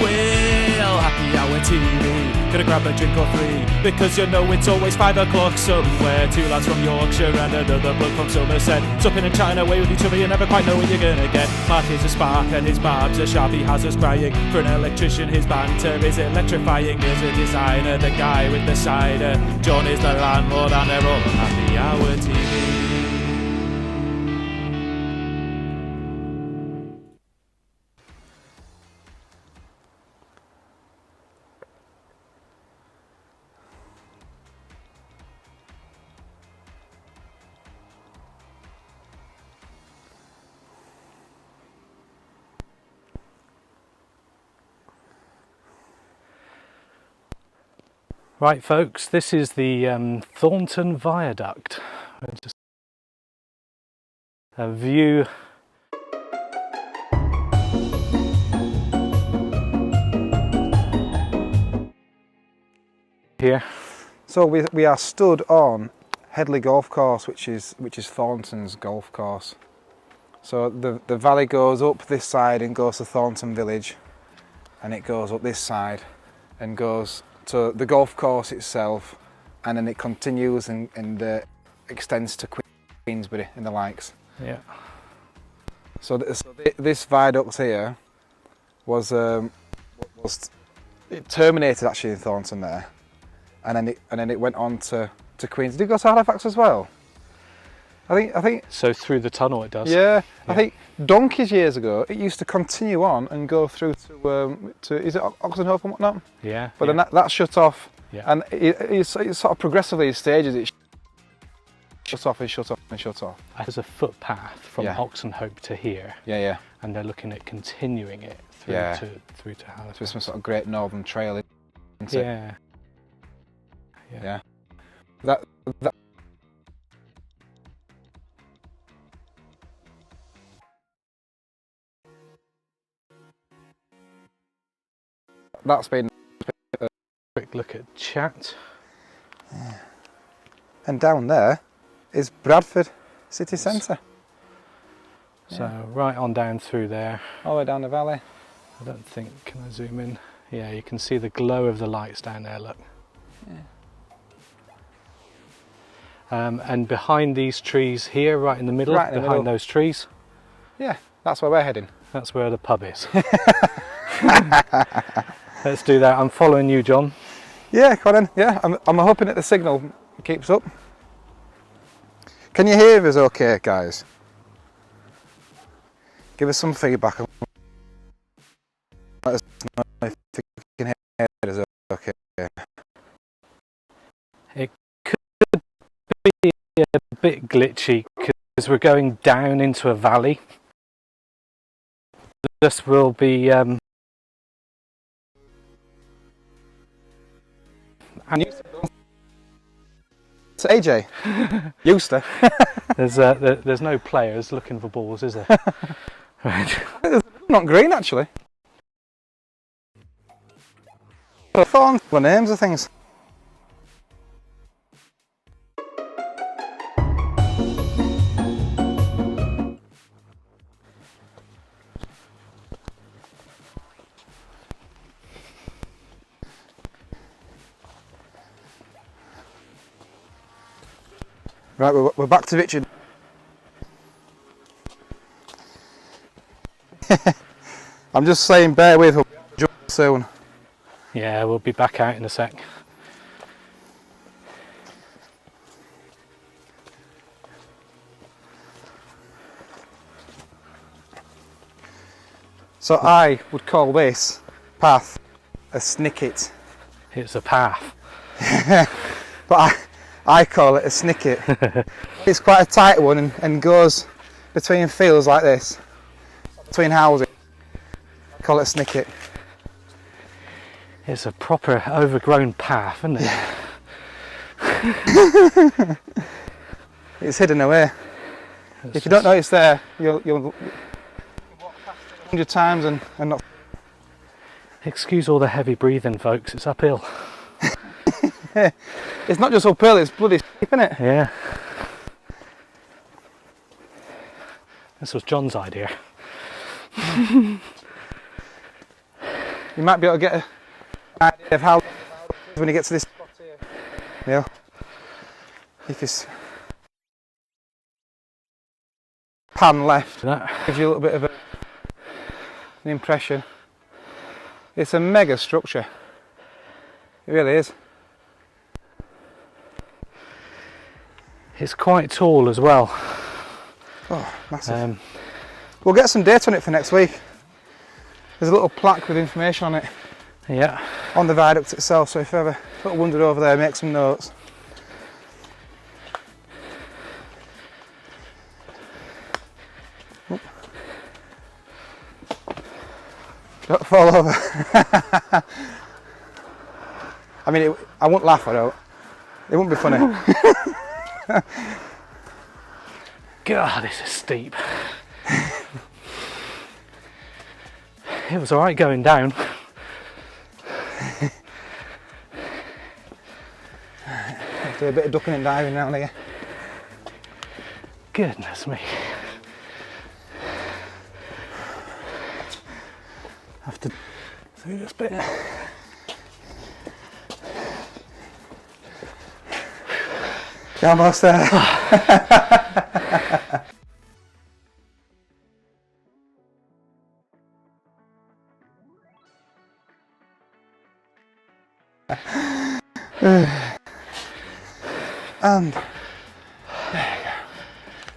Will Happy Hour TV. Gonna grab a drink or three, because you know it's always 5 o'clock somewhere. Two lads from Yorkshire and another bloke from Somerset, supping and chatting away with each other. You never quite know what you're gonna get. Mark is a spark and his barbs are sharp. He has us crying. For an electrician his banter is electrifying. There's a designer, the guy with the cider. John is the landlord and they're all on Happy Hour TV. Right folks, this is the Thornton Viaduct. Just a view here. So we are stood on Headley Golf Course, which is Thornton's golf course. So the valley goes up this side and goes to Thornton Village, and it goes up this side and goes to the golf course itself, and then it continues and extends to Queensbury and the likes. Yeah. So this viaduct here was it terminated actually in Thornton there, and then it went on to Queens. Did it go to Halifax as well? I think. So through the tunnel it does. Yeah. I think donkeys years ago it used to continue on and go through to is it Oxenhope and whatnot? Yeah. But then that shut off. Yeah. And it sort of progressively in stages it shuts off and shuts off and shuts off. There's a footpath from Oxenhope to here. Yeah, yeah. And they're looking at continuing it through to Halifax. Through some sort of Great Northern Trail, isn't it? Yeah. Yeah. That that's been a quick look at chat. Yeah. And down there is Bradford city centre. So right on down through there. All the way down the valley. I don't think, can I zoom in? Yeah, you can see the glow of the lights down there, look. Yeah. And behind these trees here, right in the middle, behind those trees. Yeah, that's where we're heading. That's where the pub is. Let's do that. I'm following you, John. Yeah, come on in. Yeah, I'm hoping that the signal keeps up. Can you hear us okay, guys? Give us some feedback. Let us know if you can hear us okay. It could be a bit glitchy because we're going down into a valley. This will be and it's AJ. Used to. There's no players looking for balls, is there? Right. Not green actually. Thorns were names of things. Right, we're back to Richard. I'm just saying, bear with, we'll jump soon. Yeah, we'll be back out in a sec. So I would call this path a snicket. It's a path. But I call it a snicket. It's quite a tight one and goes between fields like this, between houses. I call it a snicket. It's a proper overgrown path, isn't it? It's hidden away. If you don't know it's there, you'll walk past it 100 times and not. Excuse all the heavy breathing, folks. It's uphill. It's not just uphill, it's bloody steep, isn't it? Yeah. This was John's idea. you might be able to get an idea of how when you get to this spot here. Yeah. If it's pan left, That gives you a little bit of an impression. It's a mega structure. It really is. it's quite tall as well. Oh, massive. We'll get some data on it for next week. There's a little plaque with information on it Yeah. on the viaduct itself, so if you ever wandered over there, make some notes. Oop. Don't fall over. I mean, I won't laugh, I don't. It wouldn't be funny. God, this is steep. It was alright going down. Do a bit of ducking and diving down here. Goodness me. Have to through this bit. You're almost there. And there you go.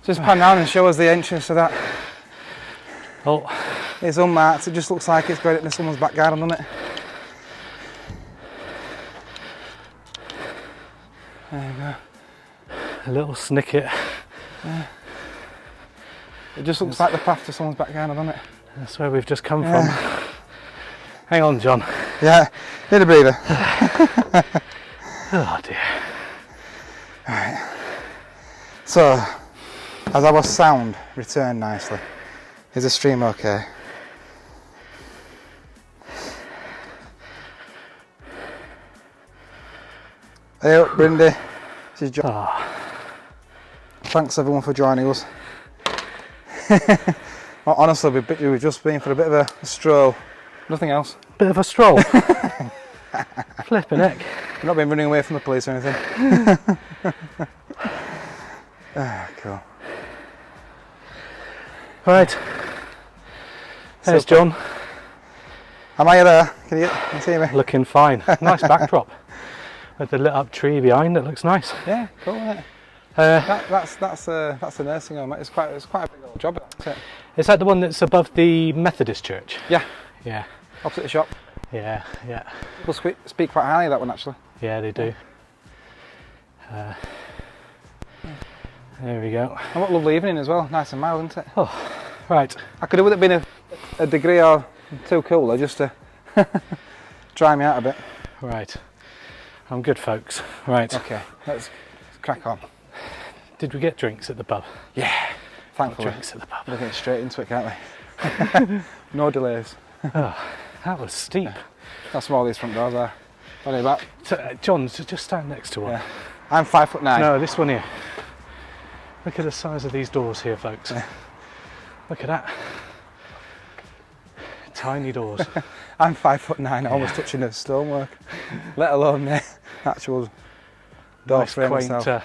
Just pan down and show us the entrance to that. Oh, It's unmarked, it just looks like it's going into someone's back garden, doesn't it? There you go. a little snicket. It just looks like the path to someone's back garden, doesn't it? That's where we've just come from. Hang on, John. Yeah, need a breather. Oh dear. Right. So, as our sound returned nicely, is the stream okay? Hey up, Brindy. This is John. Ah, Thanks everyone for joining us. Well, honestly, we've just been for a bit of a stroll. Nothing else. bit of a stroll. Flipping heck. We've not been running away from the police or anything. Cool. Right. There's Super. John. Am I there? Can you see me? Looking fine. Nice backdrop. With the lit up tree behind, it looks nice. Yeah, cool, isn't it? That's a nursing home. It's quite a big old job, isn't it? Is that the one that's above the Methodist church? Yeah, Yeah. opposite the shop. Yeah, yeah. People speak quite highly of that one actually. Yeah, they do. There we go. And what a lovely evening as well. Nice and mild, isn't it? Oh, right. I could have with it been a degree or two cooler just to dry me out a bit. Right. I'm good, folks. Right. Okay, let's crack on. Did we get drinks at the pub? Yeah, thankfully. Drinks at the pub. We're getting straight into it, can't we? No delays. Oh, that was steep. How small these front doors are. Only about. So, John, just stand next to one. Yeah. I'm 5'9". No, this one here. Look at the size of these doors here, folks. Yeah. Look at that. Tiny doors. I'm 5'9", almost touching the stonework, let alone the actual door Nice frame quaint, itself.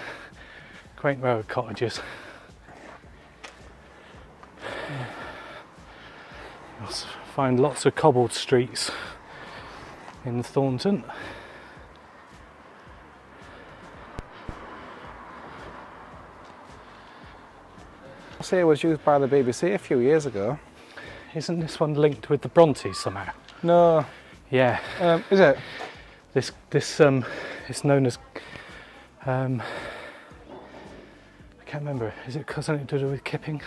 quaint row of cottages. You'll find lots of cobbled streets in Thornton. This here was used by the BBC a few years ago. Isn't this one linked with the Brontes somehow? No, Yeah. is it? This it's known as I can't remember. Is it something to do with Kipping?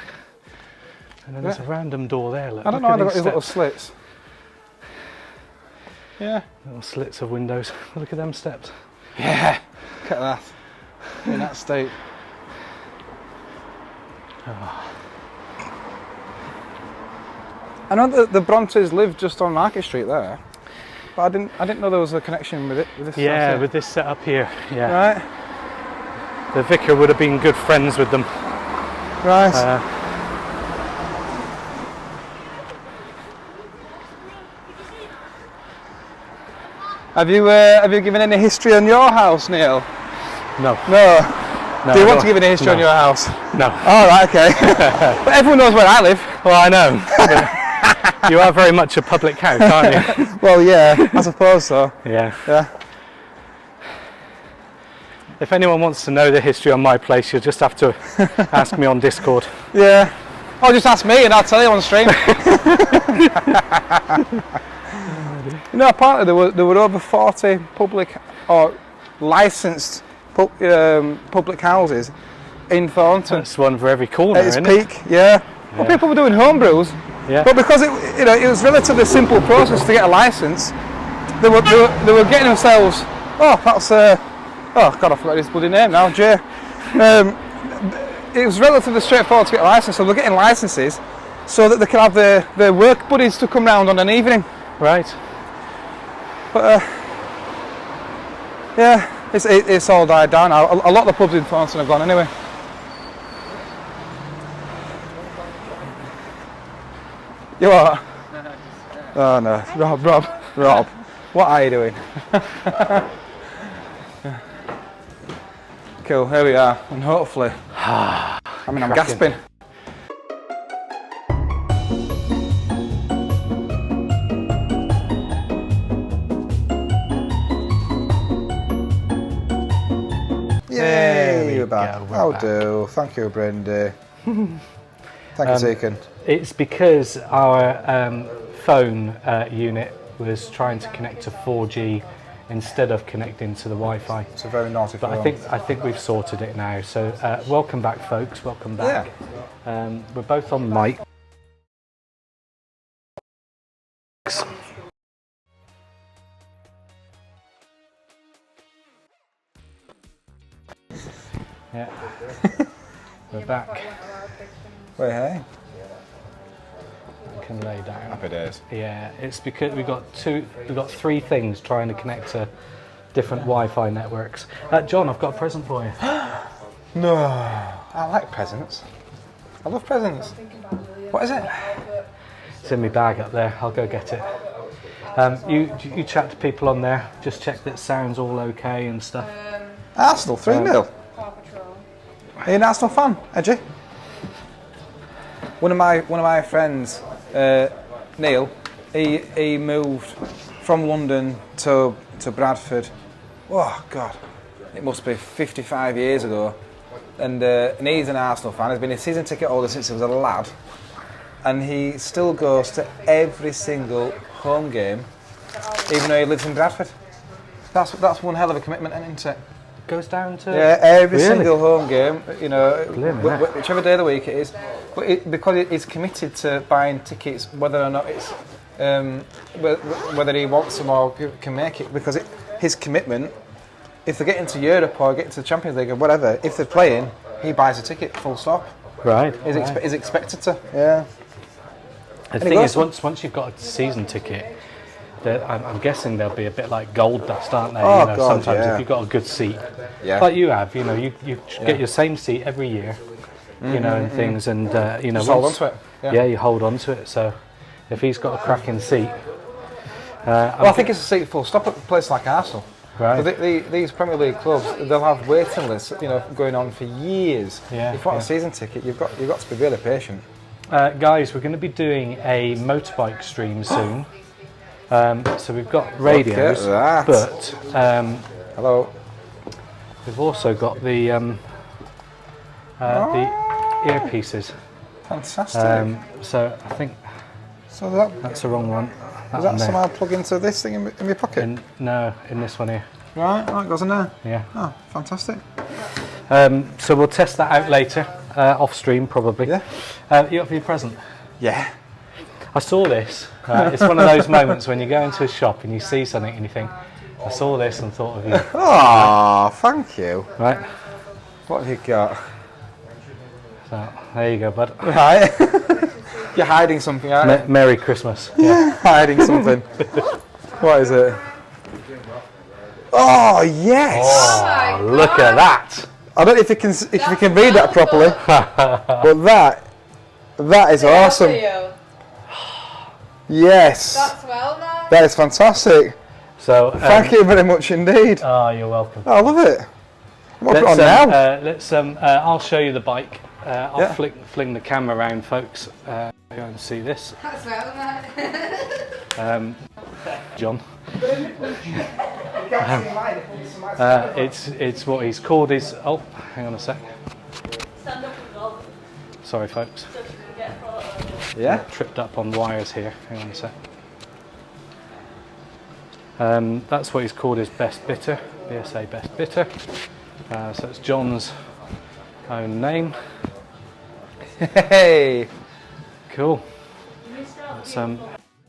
And then there's a random door there. Look, I don't look know how at they've got these these little steps. slits. Yeah. Little slits of windows. Look at them steps. Yeah. Look at that. In that state. I know that the Brontes lived just on Market Street there, but I didn't know there was a connection with it. With this Yeah, house here. with this setup here. Yeah. Right. The vicar would have been good friends with them. Right. Have you given any history on your house, Neil? No. No. Do you want to give any history on your house? No. Oh, right, okay. But everyone knows where I live. Well, I know. You are very much a public house, aren't you? Well, yeah, I suppose so. Yeah. Yeah. If anyone wants to know the history on my place, you'll just have to ask me on Discord. Yeah. Or just ask me and I'll tell you on stream. You know, apparently there were over 40 public or licensed public houses in Thornton. That's one for every corner, At its isn't peak, yeah. Well, people were doing home brews, Yeah. but because it was relatively simple process to get a license, they were getting themselves. Oh, that's oh God, I forgot his bloody name now, Jay. It was relatively straightforward to get a license, so they're getting licenses so that they can have their work buddies to come round on an evening. Right. But yeah, it's all died down now. A lot of the pubs in Thornton have gone anyway. You what? Oh no, Rob, what are you doing? Cool, here we are, and hopefully, I mean, I'm gasping. Yay, we're back. How do? Thank you, Brendy. Thank you, Deacon. It's because our phone unit was trying to connect to 4G instead of connecting to the Wi-Fi. It's a very naughty But phone. I think we've sorted it now. So welcome back, folks. Welcome back. Yeah. We're both on mic. Yeah. We're back. Wait, hey. We can lay down. Happy days. Yeah, it's because we've got three things trying to connect to different Wi-Fi networks. John, I've got a present for you. No, I like presents. I love presents. What is it? It's in my bag up there. I'll go get it. You chat to people on there. Just check that sound's all okay and stuff. Arsenal 3-0. Are you an Arsenal fan, Edgy? One of my friends, Neil, he moved from London to Bradford. Oh God, it must be 55 years ago. And he's an Arsenal fan. He's been a season ticket holder since he was a lad, and he still goes to every single home game, even though he lives in Bradford. That's one hell of a commitment, isn't it? Goes down to every single home game, you know, whichever day of the week it is. But because he's committed to buying tickets, whether or not it's whether he wants them or can make it, because his commitment. If they get into Europe or get into the Champions League or whatever, if they're playing, he buys a ticket. Full stop. Right. He's expected to. Yeah. The thing is, once you've got a season ticket, I'm guessing they'll be a bit like gold dust, aren't they? Oh, you know, God, sometimes yeah. if you've got a good seat, yeah. like you have, you know, you get your same seat every year, you know, and things, and you know, just hold on to it. Yeah, you hold on to it. So if he's got a cracking seat, I think it's a seat full stop at a place like Arsenal. Right. These Premier League clubs, they'll have waiting lists, you know, going on for years. Yeah, if you want a season ticket, you've got to be really patient. Guys, we're going to be doing a motorbike stream soon. So we've got radios, but hello. We've also got the earpieces. Fantastic. So I think that's the wrong one. Does that somehow plug into this thing in your pocket? No, in this one here. Right, it goes in there. Yeah. Oh, fantastic. So we'll test that out later, off stream probably. Yeah. You up for your present? Yeah. I saw this. It's one of those moments when you go into a shop and you see something and you think, I saw this and thought of you. Oh, thank you. Right. What have you got? So there you go, bud. Right. You're hiding something, aren't you? Merry Christmas. Yeah. Hiding something. What is it? Oh yes! Oh, look at that! I don't know if you can read that properly, but that is awesome. Yes. That's well nice. That is fantastic. So thank you very much indeed. Oh, you're welcome. Oh, I love it. What put on now? I'll show you the bike. I'll fling the camera around, folks. Go and see this. That's well, John. It's what he's called his. Oh, hang on a sec. Stand up and go. Sorry, folks. So you can get a photo. Yeah. Tripped up on wires here. Hang on a sec. That's what he's called his best bitter. BSA best bitter. So it's John's own name. Hey. Cool. Let's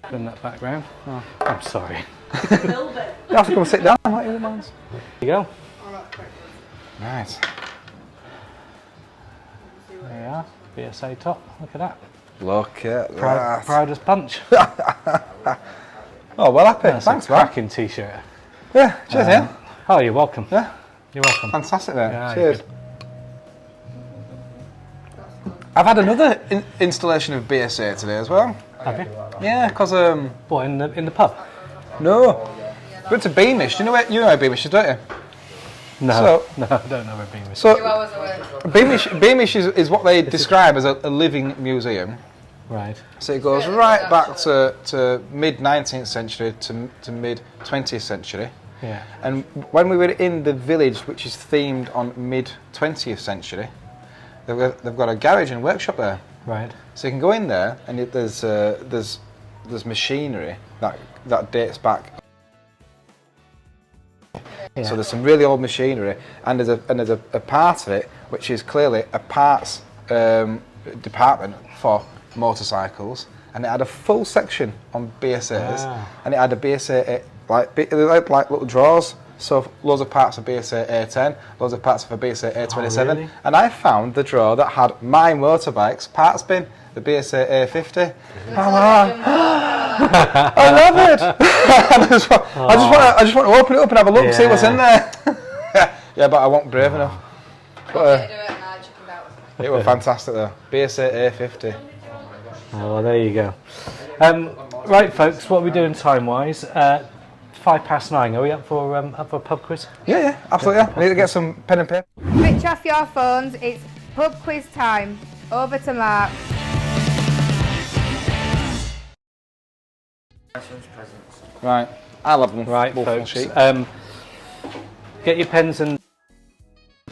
bring that back round. Oh, I'm sorry. A little bit. You have to come and sit down, like you minds. There you go. Nice. There you are. BSA top. Look at that. Look at Proud, that. proud as punch. Oh, well happy. That's Thanks, a man. cracking t-shirt. Yeah, cheers, yeah. Oh, you're welcome. Yeah. You're welcome. Fantastic there. Yeah, cheers. I've had another installation of BSA today as well. Have you? Yeah, because What, in the pub? no, went to Beamish. You know where Beamish is, don't you? No, no, I don't know where Beamish is. So 2 hours away. Beamish is what they describe as a living museum. Right. So it goes right back to mid 19th century to mid 20th century. Yeah. And when we were in the village, which is themed on mid 20th century, they've got a garage and workshop there. Right. So you can go in there, and there's machinery that dates back. Yeah. So there's some really old machinery, and there's a part of it which is clearly a parts department for motorcycles, and it had a full section on BSAs, and it had a BSA like little drawers. So loads of parts of BSA A10, loads of parts for BSA A27, really? And I found the drawer that had my motorbike's parts bin, the BSA A50. I love it. I just want to open it up and have a look, and see what's in there. Yeah, but I wasn't brave enough. But it was fantastic though. BSA A50. Oh, well, there you go. Right, folks, what are we doing time-wise? 9:05. Are we up for a pub quiz? Yeah, absolutely. Yeah. I need to get some pen and paper. Switch off your phones. It's pub quiz time. Over to Mark. Right, I'll have them. Right, full folks. sheet. Get your pens and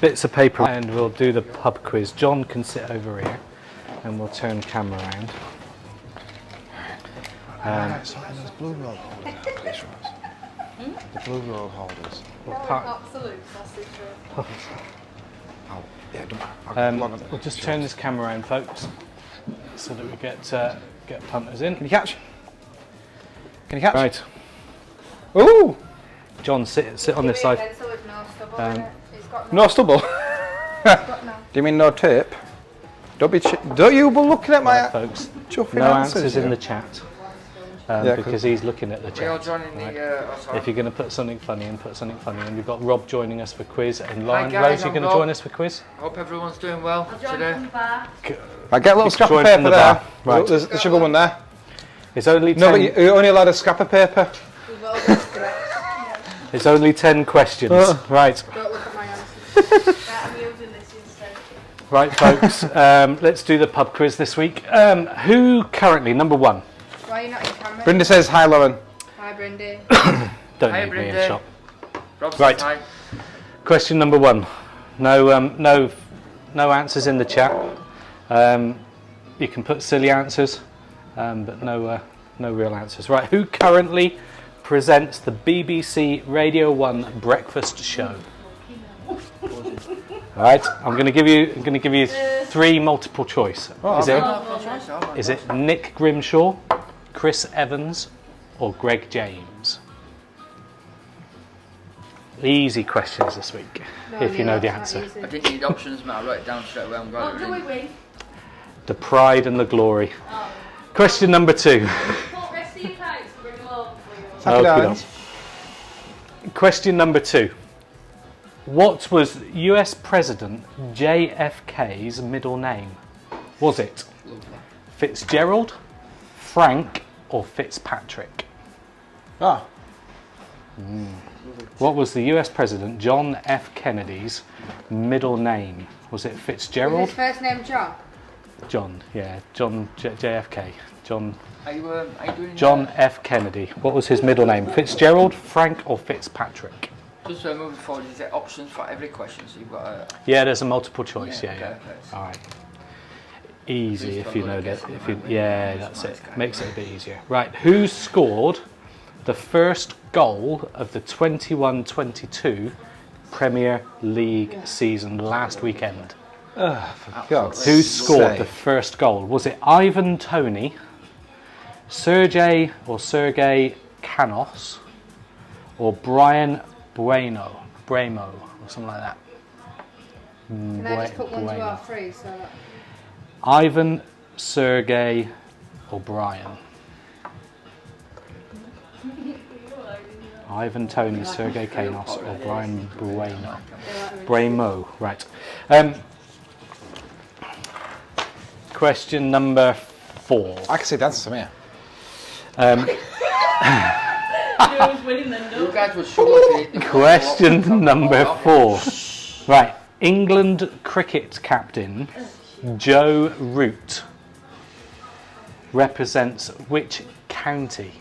bits of paper, and we'll do the pub quiz. John can sit over here, and we'll turn camera around. Those blue roll holders, please, Rose. The blue roll holders. Absolute sausage roll. We'll just turn this camera around, folks, so that we get punters in. Can you catch? Can you catch? Right. Ooh! John, sit on this side. No stubble? Do you mean no tape? Don't you be looking at my... Right, folks. chuffing No answers, answers you in know. the chat. Yeah, because he's looking at the We are chat. joining Right. the. If you're going to put something funny in, put something funny in. We've got Rob joining us for quiz, and Lauren. guys, Rose, you're I'm going to Rob. join us for quiz? Hope everyone's doing well today. I get a little scrap of join paper from the there. bar. Right. There should be one there. It's only 10, No, but you're only allowed a scrap of paper. it's only 10 questions. Right. Don't look at my answers. I'm using this instead. Right, folks. Let's do the pub quiz this week. Who currently, number one? Why are you not in camera? Brenda says, hi, Lauren. Hi, Brindy. Don't Hi, need me in Brindy. shop. Rob says Right. hi. Question number one. No answers in the chat. You can put silly answers, but no real answers. Right. Who currently presents the BBC Radio 1 breakfast show? Right. I'm going to give you 3 multiple choice. Is it Nick Grimshaw, Chris Evans, or Greg James? Easy questions this week, if you know the answer. I didn't need options, man. I wrote it down straight away. I'm glad What do we win? The pride and the glory. Question number 2. Put rest of your kites, bring them over for you. Thank you, darling. Question number 2. What was US President JFK's middle name? Was it Fitzgerald, Frank, or Fitzpatrick? Ah. What was the US President John F. Kennedy's middle name? Was it Was Fitzgerald? his first name John? John, yeah, John JFK. John Are you doing John F. Kennedy. What was his middle name? Fitzgerald, Frank, or Fitzpatrick? Just moving forward, is there options for every question? So you've got a. Yeah, there's a multiple choice. Yeah, yeah. Perfect. All right. Easy Please if don't you go know and that. guess If it, you, man. yeah, that's Nice it. guy. Makes it a bit easier. Right. Who scored the first goal of the 21-22 Premier League season last weekend? For God's Who scored sake. the first goal? Was it Ivan Toney, Sergei Canos, or Brian Bramo, or something like that? Can I just put 1, 2, or 3? So that... Ivan, Sergei, or Brian? Ivan Toney, Sergei Canos, or Brian Bramo. Right. Question number 4. I can see the answer from here. You guys would struggle if you Question number 4. Right. England cricket captain Joe Root represents which county?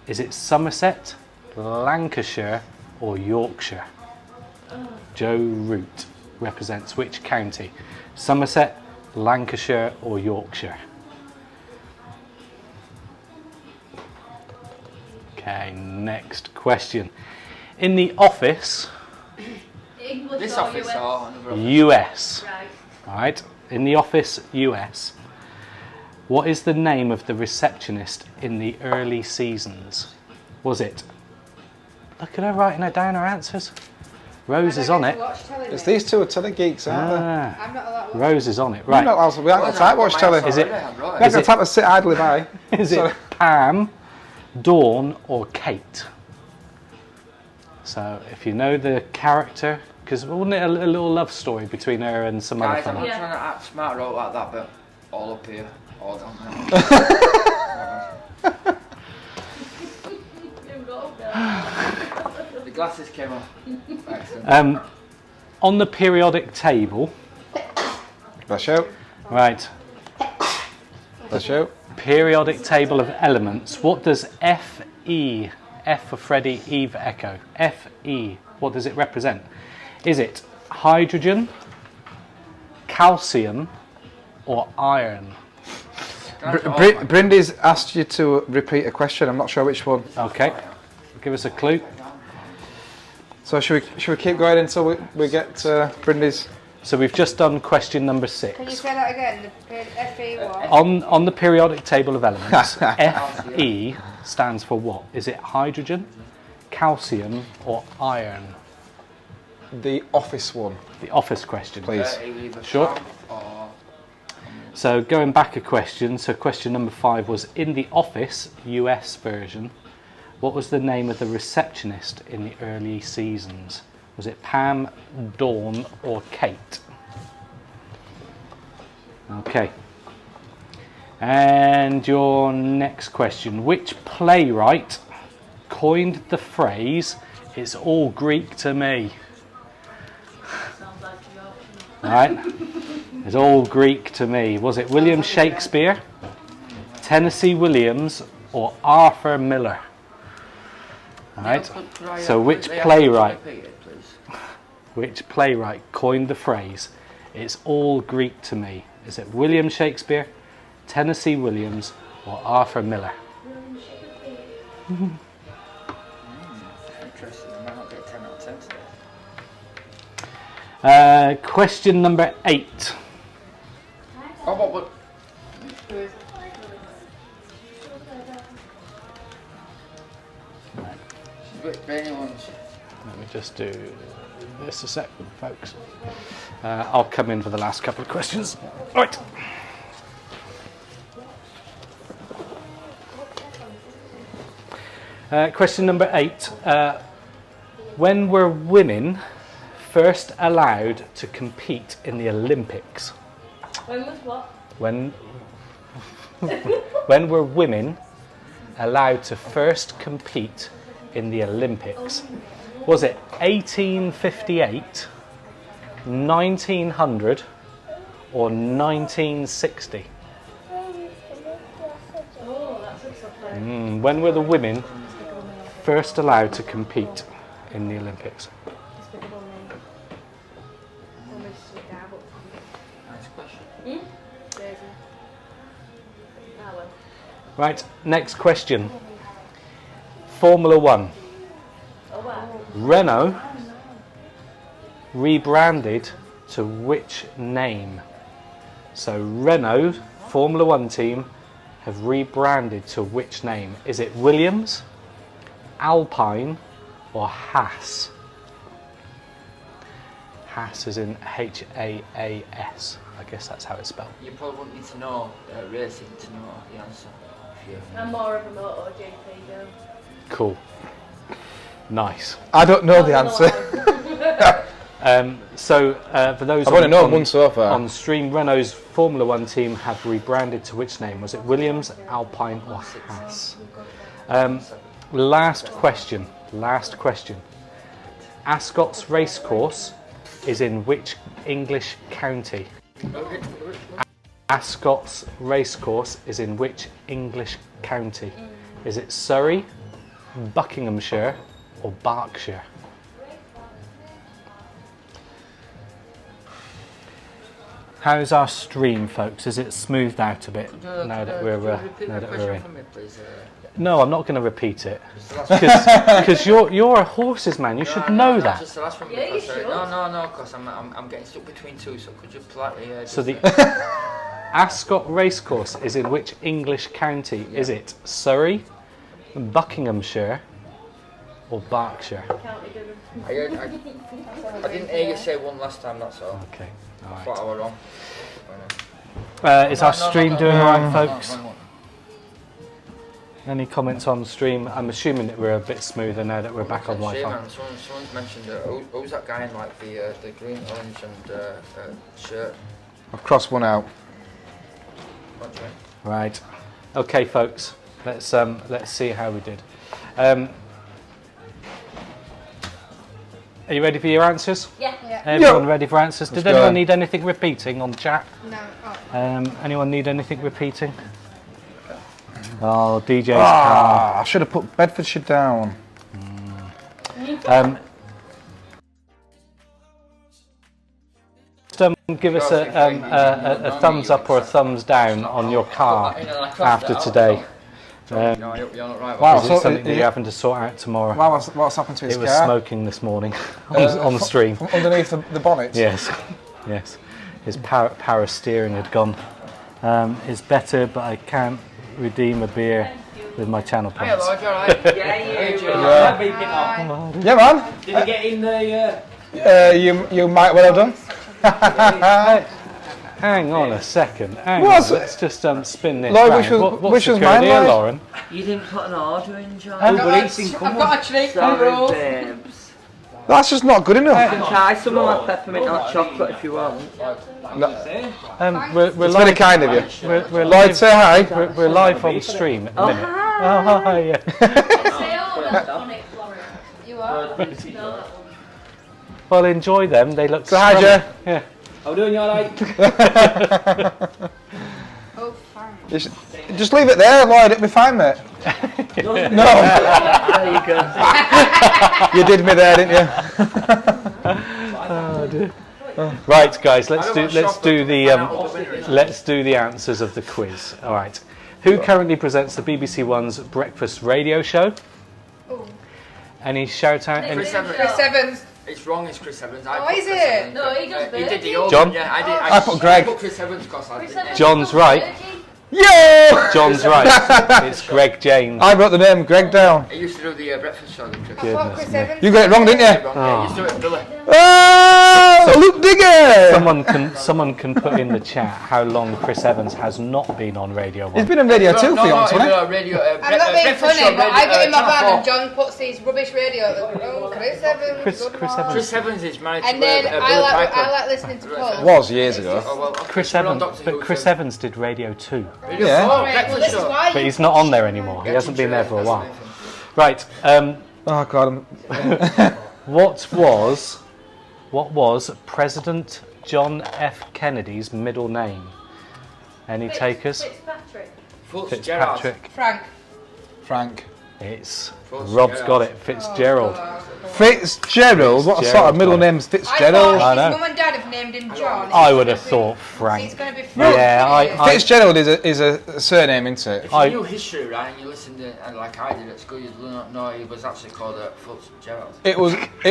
Is it Somerset, Lancashire, or Yorkshire? Joe Root represents which county? Somerset, Lancashire, or Yorkshire? Okay, next question. In the office, English This or office US? or another office? US. Right. Right, in the office, US. What is the name of the receptionist in the early seasons? Was it? Look at her writing it down, her answers. Rose is on it. It's these two are telly geeks, aren't they? Ah, I'm not allowed to watch. Rose is on it. We're not Right. allowed to, we haven't got time to watch telly. Is it- We Is haven't got it- time to sit idly by. Is Sorry. it Pam, Dawn, or Kate? So, if you know the character, because wasn't it a little love story between her and some other Guys, I'm fella? not trying to act smart or like that, but all up here, all down there. The glasses came off. Excellent. On the periodic table, Bless you. right, Bless you. periodic table of elements, what does Fe, F for Freddy, E for Echo, Fe, what does it represent? Is it hydrogen, calcium, or iron? Brindy's asked you to repeat a question. I'm not sure which one. Okay, give us a clue. So should we keep going until we get Brindy's? So we've just done question number Can you 6. say that again? The FE what? On the periodic table of elements, Fe stands for what? Is it hydrogen, calcium, or iron? The office one, The office question. please. Sure. So going back a question, so question number 5 was in the office, US version, what was the name of the receptionist in the early seasons? Was it Pam, Dawn, or Kate? Okay. And your next question, which playwright coined the phrase, "It's all Greek to me"? Sounds like the option. Right? It's all Greek to me. Was it William Shakespeare, Tennessee Williams, or Arthur Miller? Right? So which playwright coined the phrase, "It's all Greek to me"? Is it William Shakespeare, Tennessee Williams, or Arthur Miller? Interesting, I might not get 10 out of 10 today. Question number 8. Oh, what? Brainy ones. Let me just do this a sec, folks. I'll come in for the last couple of questions. All right. Question number 8. When were women first allowed to compete in the Olympics? When was what? When when were women allowed to first compete in the Olympics? Was it 1858, 1900, or 1960? When were the women first allowed to compete in the Olympics? Nice question. Right, next question. Formula One. Oh wow. Renault rebranded to which name? So Renault Formula One team have rebranded to which name? Is it Williams, Alpine, or Haas? Haas is in Haas. I guess that's how it's spelled. You probably wouldn't need to know racing to know the answer. I'm more of a moto JP girl. Cool. Nice. I don't know the answer. For those I've only known one so far. on stream, Renault's Formula One team have rebranded to which name? Was it Williams, Alpine, or Haas? Last question. Ascot's racecourse is in which English county? Ascot's racecourse is in which English county? Is it Surrey, Buckinghamshire, or Berkshire? How's our stream, folks? Is it smoothed out a bit now that we're in? For me, please. No, I'm not going to repeat it because you're a horses man. You should know that. Just the last one. Yeah, you Because, should. No, because I'm getting stuck between two. So could you politely? So the Ascot racecourse is in which English county? Is it Surrey, Buckinghamshire, or Berkshire? County Durham. I didn't hear you say one last time. That's all. Okay, all I thought I were wrong. right. Is our stream doing all right, No, folks? no. Any comments on the stream? I'm assuming that we're a bit smoother now that we're back on Wi-Fi. Someone's mentioned who's that guy in like the green, orange, and shirt? I've crossed one out. What do you mean? Right. Okay, folks. Let's see how we did. Are you ready for your answers? Yeah. Everyone ready for answers? Did go. anyone need anything repeating on chat? No. Oh. Anyone need anything repeating? Oh, DJ's I should have put Bedfordshire down. Give us a thumbs up or a thumbs down on your car after today. No, you're not right. Wow, Is it something that you're having to sort out tomorrow? Wow, what's happened to his It was car? smoking this morning on the stream. From underneath the bonnet? Yes. His power steering had gone. It's better, but I can't redeem a beer with my channel Hey, points. Lord, you alright? Yeah, man. Did you get in the... You might well have done. Hang on a second. What's Let's just spin this Lloyd, round. which was occurred mine, here, Lloyd? Lauren? You didn't put an order in, John. I've got a treat. Sorry, babes. That's just not good enough. You can try some of my peppermint hot chocolate if you want. We're It's live. very kind of you. We're Lloyd, live. say hi. We're live on stream at the minute. Oh, hi, yeah. Say all that's on it, Lauren. You are? No, that one. Well, enjoy them. They look. Say hi, scrummy. Jay. Yeah. How we doing, you alright? Oh, fine. Just leave it there, Lloyd. It'll be fine, mate. No, There you go. you did me there, didn't you? Right, guys. Let's do the answers of the quiz. All right. Who currently presents the BBC One's breakfast radio show? Oh. Any shout out? Chris Evans. Chris Evans. It's wrong, it's Chris Evans. Oh, put is Chris it? Evans. No, he does He did the Virgin. old John? one, yeah. I put Greg. I put Chris Evans because I Chris didn't. Evans John's does right. Virgin. Yo! John's right. It's Greg James. I wrote the name Greg down. He used to do the breakfast show. Didn't I thought Chris me. Evans. You got it wrong, didn't you? Yeah, he used to do it with Billy. Oh, Luke Digger! Someone can put in the chat how long Chris Evans has not been on Radio 1. He's been on Radio 2 for once, hasn't he? Radio, I'm not being breakfast funny, show, but I get in my Channel van and 4. John puts these rubbish radio. Oh, Chris Evans. Chris good Evans. one. Chris Evans is married And to then Billy I Piper. like listening to Paul. Was years ago. Oh, well, Chris we're on Evans, Doctor Who, but Chris so- Evans did Radio 2, Radio Yeah. 4, Right, well, breakfast this is show. why but you he's not on there anymore. He hasn't been there for a while. Right. Oh God. What was President John F. Kennedy's middle name? Any takers? Fitzpatrick. Fitzpatrick. Frank. It's Rob's got it. Fitzgerald. Fitzgerald? What sort of middle name's Fitzgerald? I thought his mum and dad have named him John. I would have thought Frank. It's going to be Frank. Yeah, Fitzgerald is a surname, isn't it? If you knew history, right, and you listened to like I did at school, you'd not know he was actually called Fitzgerald. It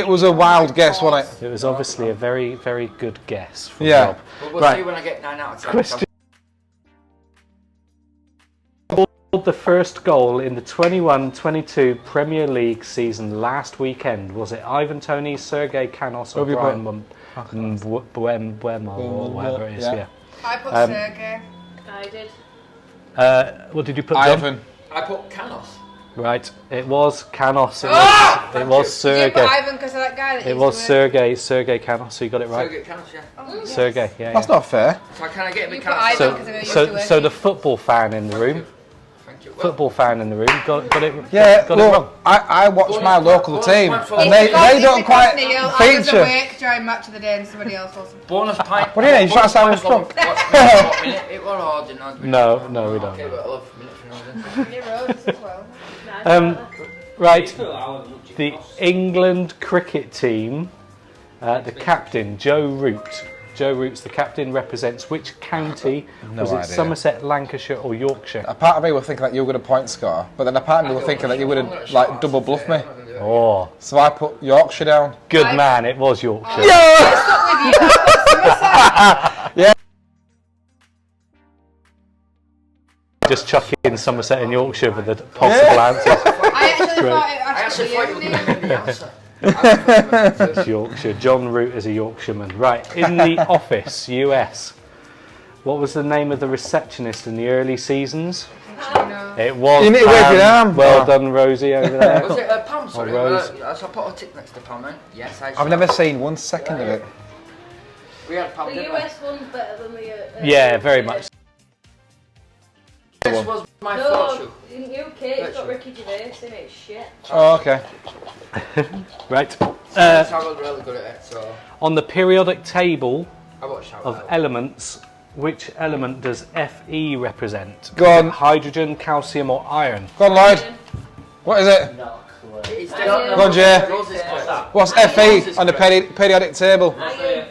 was a wild guess, wasn't it? It was obviously a very, very good guess from Yeah. Rob. But we'll Right. see when I get 9 out of 10. Question. The first goal in the 21-22 Premier League season last weekend, was it Ivan Toney, Sergei Canos or Brian Buemo or whatever it is? Yeah. I put Sergei. I did. What did you put, John? Ivan. I put Canos. Right, it was Canos. It was You Sergei. put Ivan because of that guy that It was Sergei Canos. So you got it right. Sergei Canos, yeah. Sergei, yeah. That's not fair. So can I get a big put Canos? Ivan because I know you used to work So the football fan in the room. Thank you. Football fan in the room got it. Yeah, got it wrong. look, I watch my local team, and It's they because don't quite Neil, I was feature. awake during Match of the Day and somebody else wasn't. Bonus pint. What do you mean? You trying to sound us drunk? What minute? It was hard, you know. No, we don't. Okay, but I love minutes for nothing. He wrote us as well. Right, the England cricket team, the captain, Joe Root. Joe Root's the captain, represents which county? Was it idea. Somerset, Lancashire or Yorkshire? A part of me was thinking that you were going to point score, but then a part of me was thinking that you would have like double bluffed me. Oh, So I put Yorkshire down. good man, it was Yorkshire. Just chuck in Somerset and Yorkshire for the possible answers. I actually thought it I actually thought you were going to give me the answer. It's Yorkshire. John Root is a Yorkshireman. Right, in the office, US. What was the name of the receptionist in the early seasons? It was You need to wave Pam. your arm. Well done, Rosie, over there. Was it Pam, sorry? Rose. So I put a tick next to Pam then? Yes, I I've never seen 1 second of it. We had Pam, The didn't we? US one's better than the. Yeah, very much. This was my No, fortune. in UK it's got Ricky Gervais in it. Shit. Oh, okay. Right. I was really good at it, so On the periodic table I watched how of elements, which element does Fe represent? Go on. Hydrogen, calcium or iron? Go on, Lloyd. What is it? It's Go on, Jay. What's Fe on the periodic table? Fe.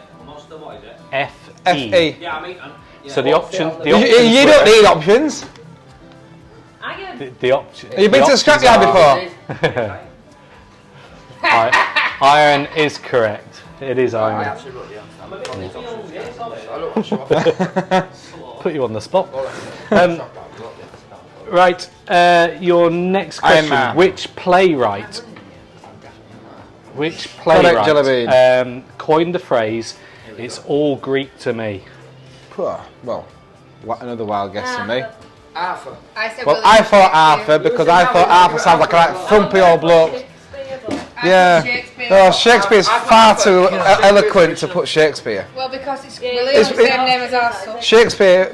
Fe. So the option... You don't need options. The option... Have you been to the scrapyard before? Iron is correct. It is I iron. actually wrote the answer. I don't watch it. Put you on the spot. Right, your next Iron question. Man. Which playwright Jellybean. coined the phrase, "It's all Greek to me"? Well, another wild guess from me. Arthur. I said Well, I thought Arthur because I thought Arthur sounds like a right frumpy old bloke. Yeah. Oh, Shakespeare's far too eloquent to put Shakespeare. Well, because it's William's the same name as our son. Shakespeare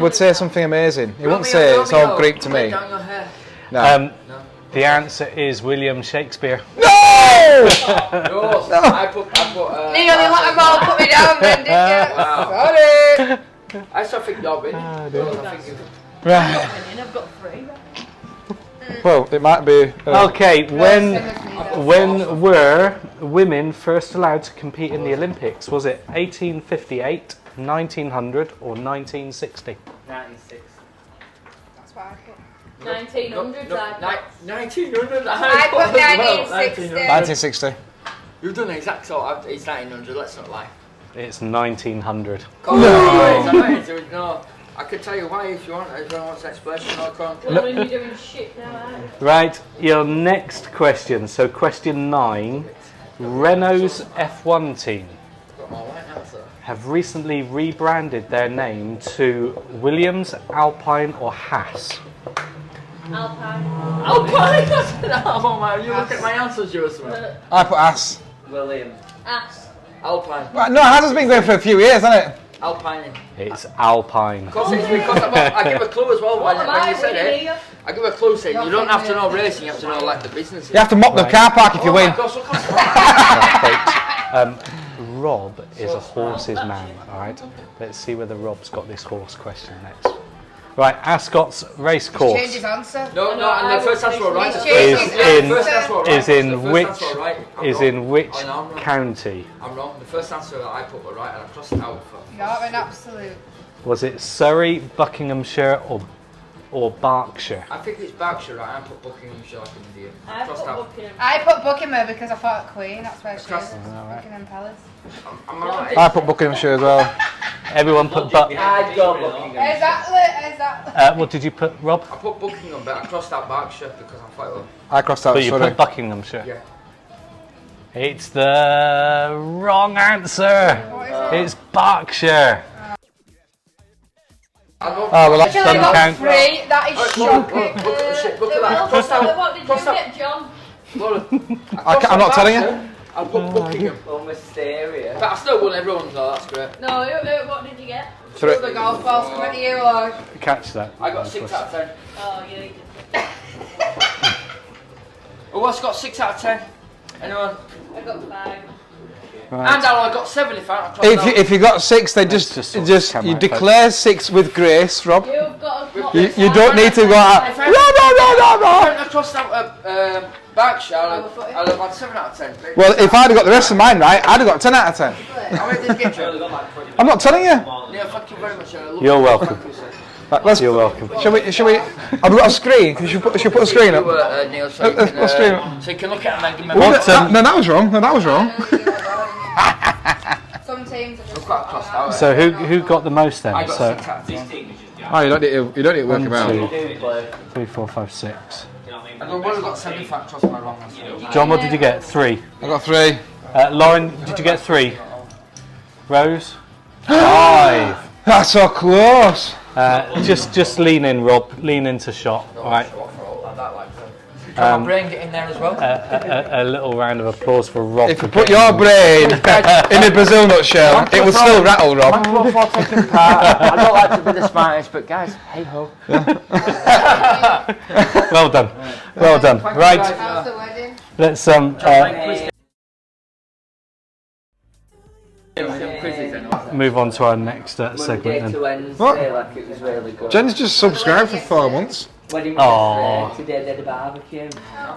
would say something amazing. He wouldn't say it's all Greek to me. No. The answer is William Shakespeare. No! I put Neil, you let them all put me down then, didn't you? Wow. Sorry. I still think you're winning. Right. I've got 3. Well, it might be. Okay, when were women first allowed to compete in the Olympics? Was it 1858, 1900 or 1960? 96. That's what I put. 1900s, I put. 1900. I put 1960. 1960. You've done the exact sort. It's 1900. Let's not lie. It's 1900. No. I could tell you why if you want. If you want an explanation, I can't. Well, when you're doing shit now, aren't you? Right, your next question. So question 9. Renault's F1 team Got my right answer. have recently rebranded their name to Williams, Alpine or Haas. Alpine. Oh man, you look at my answers, Joseph. I put ass. William. Ass. Alpine. Right, no, Haas has been going for a few years, hasn't it? Alpine. It's Alpine. Because I give a clue as well when you said it. I give a clue saying you don't have to know racing, you have to know like the business. You have to mop the car park if you win. Rob is a horse's man, alright? Let's see whether Rob's got this horse question next. Right, Ascot's race Change course his answer. No, and the first answer were right. is in which county? I'm wrong. The first answer that I put were right, and I crossed it out. You're an absolute. Was it Surrey, Buckinghamshire, or Berkshire? I think it's Berkshire, right? I put Buckinghamshire like an idiot. I put Buckingham. I put Buckingham because I thought Queen. That's where she is. Buckingham Palace. Am I right? I put Buckinghamshire as well. Everyone put Buck. I'd go Buckingham. Exactly. What did you put, Rob? I put Buckingham, but I crossed out Berkshire because I'm quite low. I crossed out But you Surrey. put Buckinghamshire. Yeah. It's the wrong answer. What is it? It's Berkshire. Oh, well, that's Actually, I doesn't got count. 3. That is shocking. Look at that. Crossed out. What did you get, John? I'm not telling you. I put Buckingham. Oh, mysterious. But I still won everyone's though, that's great. No, what did you get? Surrey. The golf balls come at you like. Catch that. I got 6 out of 10. Oh, yeah, you did. Who else got 6 out of 10? Anyone? I got 5. And I got 7 if I crossed out. If you got 6, then just you declare 6 with grace, Rob. You've got a You don't need to go out. If I No. hadn't crossed out Berkshire, I'd have had 7 out of 10. Well, if I'd have got the rest of mine right, I'd have got 10 out of 10. How many did you get, Joe? I'm not telling you. Neil, thank you very much. You're welcome. Right, You're welcome. Shall we? Have we got a screen? Should we put a screen up? Neil, so you can look at them and give me What, No, that was wrong. Some teams are just. quite crossed out. So who got the most then? I got So 6 out of 10. Oh, you don't need to work 1, them out. 2, 3, 4, 5, 6. I would have got 7 if I crossed my wrong answer. John, what did you get? 3. I got 3. Lauren, did you get 3? Rose? 5. That's so close. Just lean in, Rob. Lean into shot. All right. Can my brain get in there as well? A little round of applause for Rob. If you put your brain in a Brazil nutshell, it would still rattle, Rob. Thank you for taking part. I don't like to be the smartest, but guys, hey ho. Well done. Well done. Right. How's the wedding? Let's move on to our next segment. Monday Then. to Wednesday, What? like it was really good. Jen's just subscribed for 4 months. Wedding Aw. was today they had a barbecue.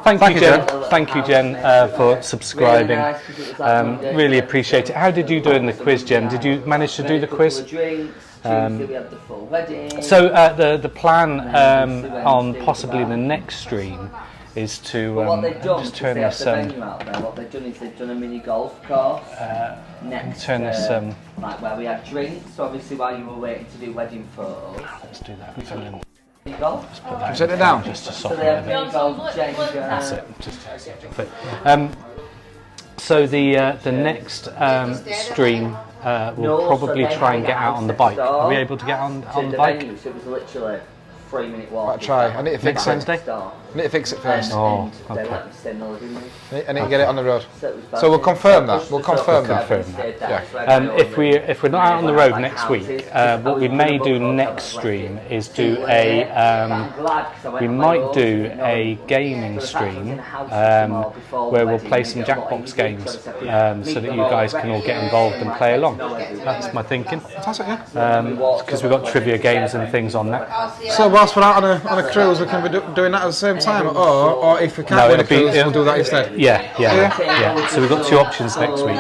Thank you, Jen. Thank you, Jen, for Really subscribing. nice, 'cause it was like Monday. Really appreciate it. How did you do in the quiz, Jen? Did you manage to do the quiz? Tuesday we had the full wedding. So the plan on possibly the next stream is to But what they've done, just to turn stay off this the venue out there, what they've done is they've done a mini golf course next turn this like where we had drinks, obviously while you were waiting to do wedding photos. let's do that. And then Mini golf. Set it down. just to So soften they it a have bit. mini golf, That's Jenga. it. Just so the next stream we'll probably try and get out on the bike. Are we able to get on the bike? Venue, so it was literally 3-minute walk. Right, try. I need to fix Next it. Wednesday? I need to fix it first. Oh, They okay. let me stay in the living room. I need to get it on the road. So it was bad. So we'll confirm that. Just We'll the sort of confirm that. stuff Confirm stayed that. there, so I don't know If we're not out on the road next week, houses. what we may do next stream is do a we might do a gaming stream where we'll play some Jackbox games so that you guys can all get involved and play along. That's my thinking. Fantastic, yeah. Because we've got trivia games and things on that. So whilst we're out on a cruise, we can be doing that at the same time, or if we can't No, do a it'll be- cruise, we'll do that instead. Yeah. So we've got 2 options next week.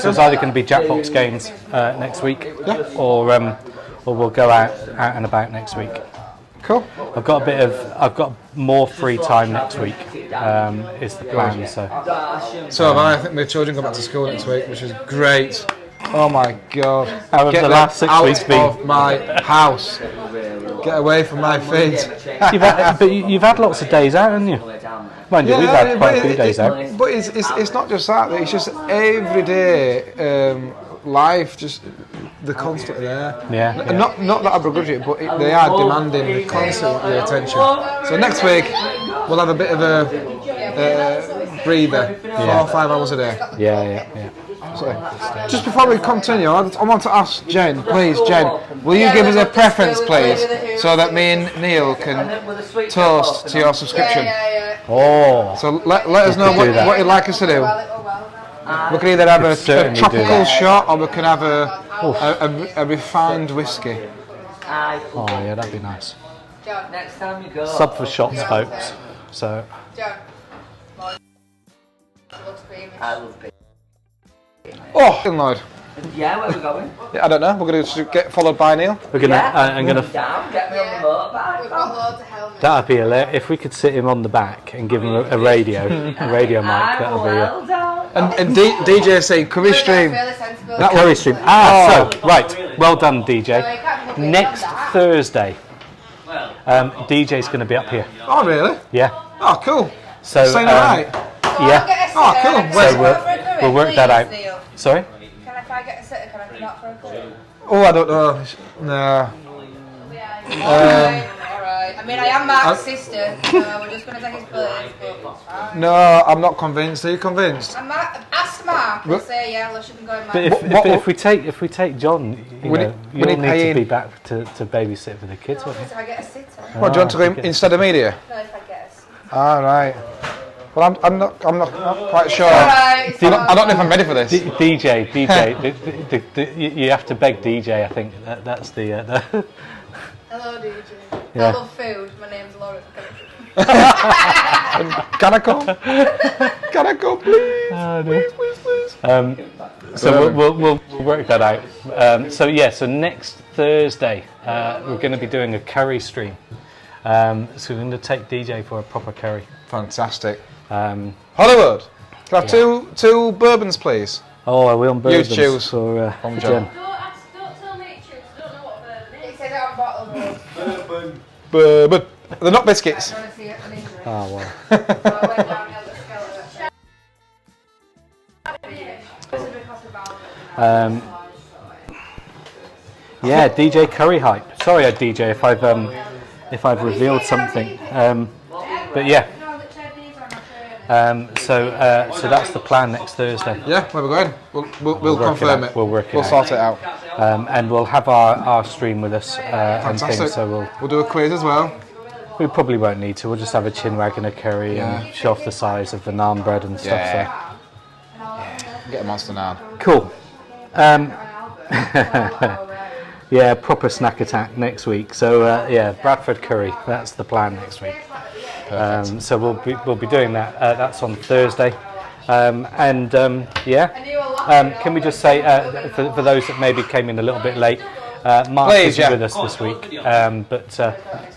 So it's either going to be Jackbox games next week, or we'll go out and about next week. Cool. I've got more free time next week. Is the plan. So I think my children go back to school next week, which is great. Oh my god. How have Get the them last 6 out weeks been? of my house. Get away from my feet. But you've had lots of days out, haven't you? Mind you, we've had quite a few days out. But it's not just that. It's just everyday life. Just they're constantly there. Yeah. And not that I begrudge it, but they are demanding the constant attention. So next week we'll have a bit of a breather, 4 or 5 hours a day. Yeah. Sorry. Just before we continue, I want to ask Jen, please, Jen, will you give us a preference, please, so that me and Neil can toast to your subscription? Oh, So let us know what you'd like us to do. We can either have a tropical shot or we can have a refined whiskey. oh yeah, that'd be nice. Next time you go. Sub for shots, folks. So I love beer. Oh, Lord. Yeah, where are we going? Yeah, I don't know. We're going to get followed by Neil. we're gonna. I'm gonna. Down, get me on the motorbike. We've got loads of helmets. That'd be hilarious if we could sit him on the back and give him a radio mic. That'd be. Well done. And DJ saying, curry stream. That curry stream. So right, well done, DJ. Next Thursday, DJ's going to be up here. Oh, really? Yeah. Oh, cool. So Saying right. yeah. Oh, cool. So we'll work that out. Sorry. Can I try get a sitter? Can I come out for a curry? Oh, I don't know. No. Alright. I mean, I am Mark's sister, so we're just going to take his place. But, No, I'm not convinced. Are you convinced? ask Mark and say, yeah, let's you can go in But if we take John, you'll need to be back to babysit for the kids, won't you? If I get a sitter. What, do you want to go instead of media? No, if I get a sitter. All right. Well, I'm not quite sure. Alright, I don't know if I'm ready for this. DJ, you have to beg DJ. I think that's the. Hello, DJ. Yeah. I love food. My name's Lauren. Can I come? Can I come, please? Please. So we'll work that out. So next Thursday we're going to be doing a curry stream. So we're going to take DJ for a proper curry. Fantastic. Hollywood. Can I have two bourbons, please? Oh, are we on bourbons? You choose. For From Jen. Don't tell me it's true, 'cause I don't know what bourbon It is. says it on bottle rules. Bourbon. They're not biscuits. I want to see it on English. Oh wow. So I went down the skeleton. Yeah, DJ Curry hype. Sorry, DJ, if I've revealed something. But yeah. So that's the plan next Thursday. Yeah, where we're going. We'll work confirm it out. it. We'll work it out. sort it out. And we'll have our stream with us and Fantastic. things. So we'll do a quiz as well. we probably won't need to. We'll just have a chin wag and a curry and show off the size of the naan bread and stuff. So. Get a monster naan. Cool. Yeah, proper snack attack next week. So Bradford curry. That's the plan next week. So we'll be doing that. That's on Thursday. Can we just say for those that maybe came in a little bit late, Mark isn't with us this week, but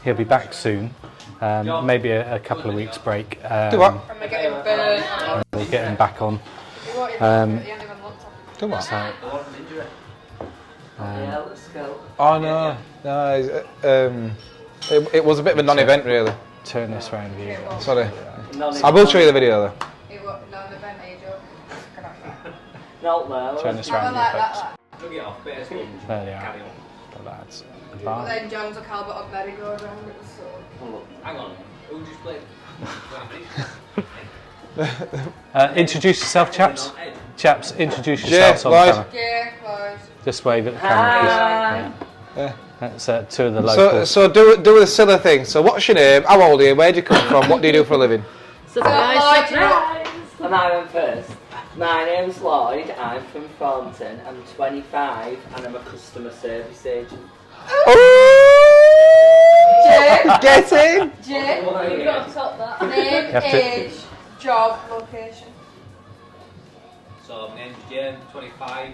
he'll be back soon. Maybe a couple of weeks break. Do what? We'll get him back on. Do what? So, Yeah, let's go. Oh no, it was a bit of a non-event really. turn this round view. Sorry. I will show you the video though. It was not an event, are you joking? Not there. Turn this I round like view, folks. that. There they are. The lads. The But bar. then John took Albert on merry-go-round. It was so... Hang on, who just played? Introduce yourself, chaps. Chaps, introduce Yeah, yourselves on Lloyd. camera. Yeah, boys. Just wave at the camera. Yeah. That's two of the locals. So do the silly thing. So what's your name? How old are you? Where do you come from? What do you do for a living? Surprise, surprise. And I went first. My name's Lloyd, I'm from Thornton, I'm 25 and I'm a customer service agent. Get in! Jay, You've got to top that. name, have to- age, job, location. So my name's Jim, 25,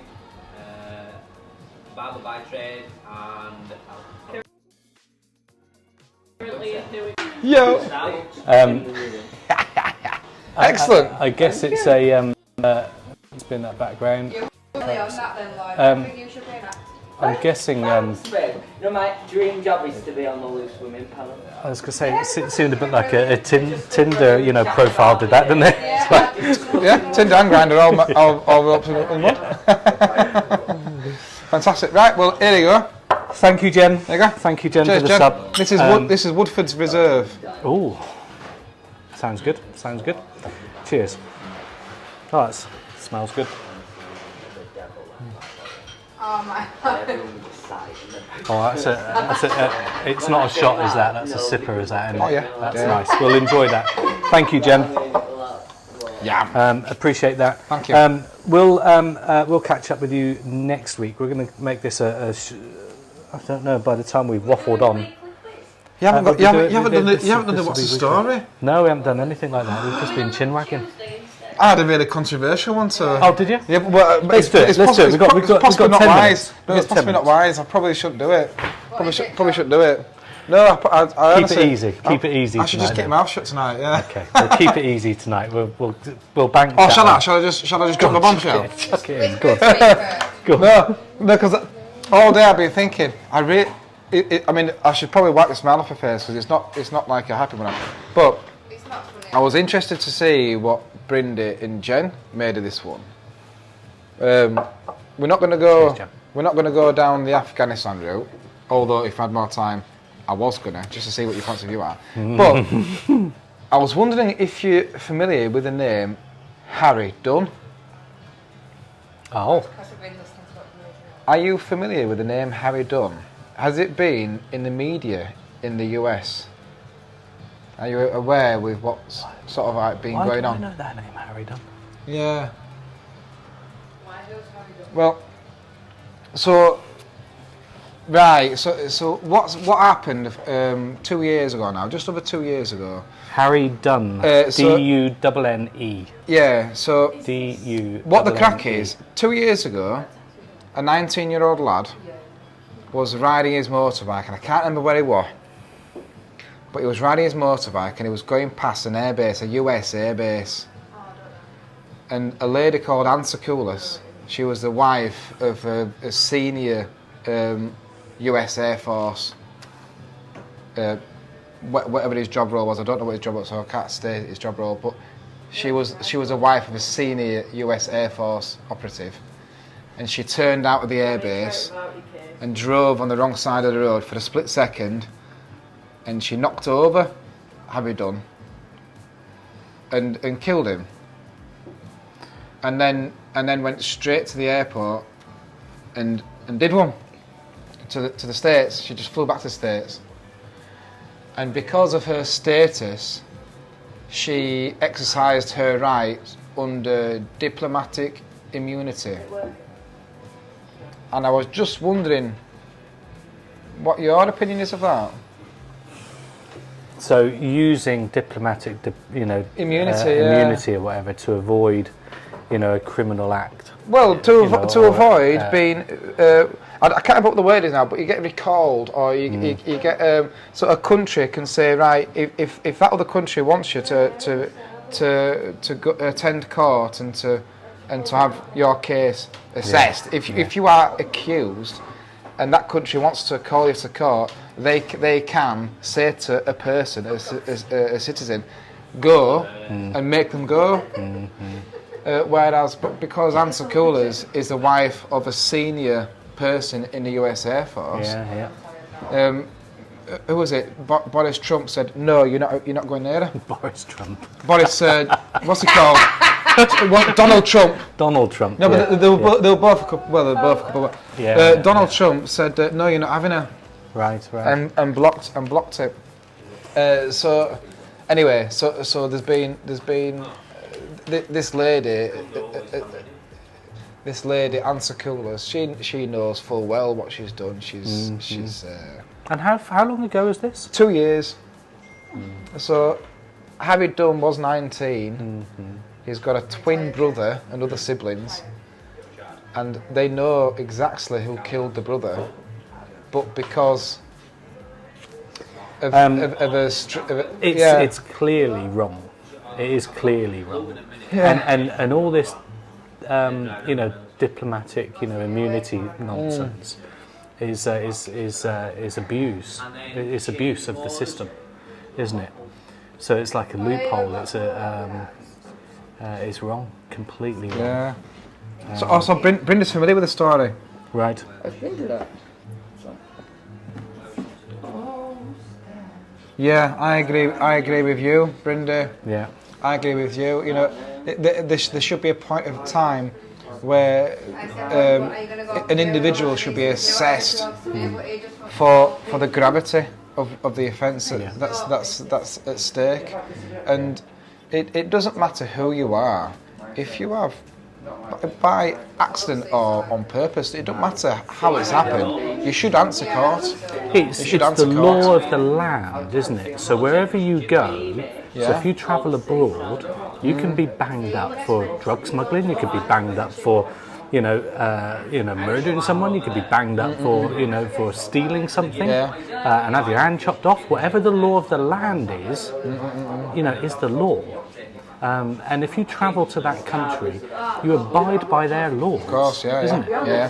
barber by trade, and Currently doing Yo! Excellent. I guess it's a. It's been that background. You're really on that then, Lloyd. I think you should be an actor. I'm guessing. My dream job is to be on the loose women panel. I was going to say it seemed a bit like a Tinder, profile did that, didn't it? It's like, Yeah, Tinder and Grindr all up in one. Fantastic. Right, well, here you go. thank you, Jen. There you go. Thank you, Jen, Cheers, for the Jen. sub. This is Woodford's Reserve. Oh, sounds good. Sounds good. Cheers. Oh, that smells good. Oh my god. Everyone was sat in the Oh, it's not a shot, is that? That's a sipper, is that? Isn't it? Oh, yeah. That's Yeah. nice. We'll enjoy that. Thank you, Jen. Yeah. Appreciate that. Thank you. We'll catch up with you next week. We're going to make this I don't know. By the time we've waffled on, You haven't we'll done do the it- you haven't this done the will what's be the weekly. story? No, we haven't done anything like that. We've just been chin wagging. I had a really controversial one. So Oh, did you? yeah, but Let's do it. Let's do it. We've got it's possibly 10 not minutes. wise. No, We've it's got 10 possibly not minutes. wise. I probably shouldn't do it. Probably shouldn't do it. No, I Keep honestly, it easy. Keep it easy. I should just tonight keep my mouth shut tonight. Yeah. then. Okay, we'll keep it easy tonight. We'll bang. Oh, that shall I? one. Shall I just drop my bombshell? Chuck it in. Which Go on. bit's favorite? Go on. No, because all day I've been thinking. I mean, I should probably wipe the smile off my face because it's not like a happy one. But It's not funny. I was interested to see what Brindy and Jen made of this one. We're not going to go. Cheers, Jen. We're not going to go down the Afghanistan route. Although if I had more time, I was gonna just to see what your points of view are. But I was wondering if you're familiar with the name Harry Dunn. Oh, Because I've been listening to what the movie is. Are you familiar with the name Harry Dunn? Has it been in the media in the US? Are you aware with what's sort of like been why going do I on? know that name, Harry Dunn? Yeah. Why who's Harry Dunn? Well, so right. So what happened 2 years ago now? Just over 2 years ago. Harry Dunn. so- D-U-N-N-E. Yeah. So D-U. what the crack is? 2 years ago, a 19-year-old lad was riding his motorbike, and I can't remember where he was. But he was riding his motorbike and he was going past an airbase, a US airbase. And a lady called Ansakoulis, she was the wife of a senior US Air Force, whatever his job role was. I don't know what his job was, so I can't state his job role. But she was a wife of a senior US Air Force operative. And she turned out of the airbase and drove on the wrong side of the road for a split second. And she knocked over Harry Dunn and killed him. And then went straight to the airport and did one to the States. She just flew back to the States. And because of her status, she exercised her rights under diplomatic immunity. And I was just wondering what your opinion is of that. So using diplomatic, Immunity, immunity or whatever to avoid, a criminal act. Well, to avoid or, being, I can't remember what the word is now, but you get recalled, or you get so a country can say, right, if that other country wants you to go, attend court and to have your case assessed, if you are accused, and that country wants to call you to court, they can say to a person, a citizen, go and make them go. Whereas, because Ansakoulis is the wife of a senior person in the US Air Force, who was it? Boris Trump said, "No, you're not going there." Boris Trump. Boris, what's he called? Donald Trump. Donald Trump. No, yeah. but they were both a couple. Well, they're both a couple. Donald Trump said, "No, you're not having her," Right. and blocked it. So, anyway, so there's been this lady, Ansakoulis. She knows full well what she's done. She's And how long ago was this? 2 years. So Harry Dunn was 19. He's got a twin brother and other siblings, and they know exactly who killed the brother, but because of It's clearly wrong. It is clearly wrong. And all this, diplomatic, immunity nonsense is abuse. It's abuse of the system, isn't it? So it's like a loophole. It's wrong, completely wrong. Yeah. So also, Brinda's familiar with the story. Right. I've been to that. Yeah, I agree with you, Brinda. Yeah. I agree with you. There should be a point of time where an individual should be assessed for the gravity of the offence that's at stake, and it doesn't matter who you are. If you have, by accident or on purpose, it doesn't matter how it's happened, you should answer court. It's the law of the land, isn't it? So wherever you go, so if you travel abroad, you can be banged up for drug smuggling, you could be banged up for murdering someone, you could be banged up for, for stealing something, and have your hand chopped off. Whatever the law of the land is, is the law. And if you travel to that country, you abide by their laws. Of course, isn't it? Yeah.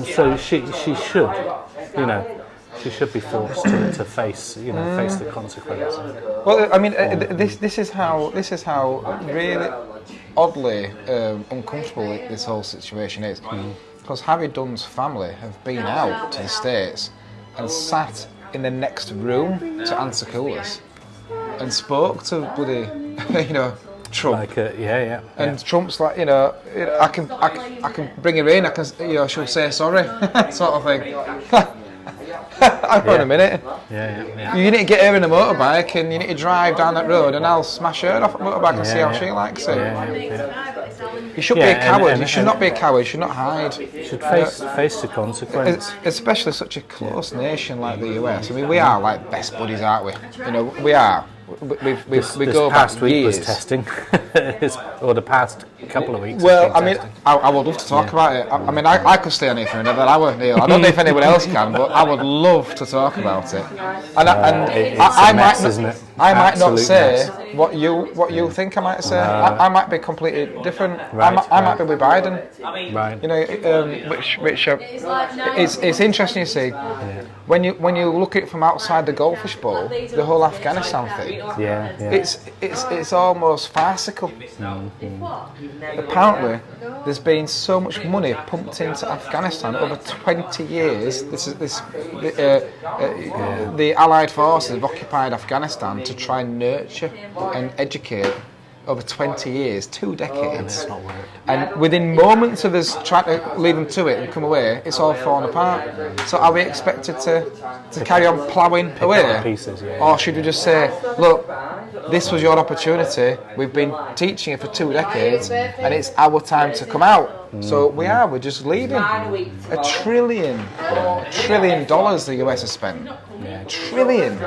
So she should, she should be forced to face, face the consequences. Well, I mean, this is how really oddly uncomfortable this whole situation is, because Harry Dunn's family have been out to the States and sat in the next room to answer callers and spoke to bloody, Trump. And Trump's like, I can bring her in. I can, she'll say sorry, sort of thing. Hang on a minute. You need to get her in a motorbike, and you need to drive down that road, and I'll smash her off a motorbike and see how she likes it. You should be a coward. You should not be a coward. You should not hide. You should face the consequence. Especially such a close nation like the US. I mean, we are like best buddies, aren't we? We are. We go past back week years. was testing, or the past couple of weeks. Well, I mean, I would love to talk about it. I mean, I could stay on here for another hour, Neil. I don't know if anyone else can, but I would love to talk about it. And I might not say what you think I might say. I might be completely different. Right, I might be with Biden. Right. It's interesting, you see, when you look at it from outside the Goldfish Bowl, the whole Afghanistan thing. It's almost farcical. Apparently, there's been so much money pumped into Afghanistan over 20 years. The Allied forces have occupied Afghanistan to try and nurture and educate over 20 years, 2 decades. And within moments of us trying to leave them to it and come away, it's all fallen apart. So are we expected to carry on ploughing away? Or should we just say, look, this was your opportunity, we've been teaching you for 2 decades, and it's our time to come out. So we're just leaving. $1 trillion the US has spent. $1 trillion.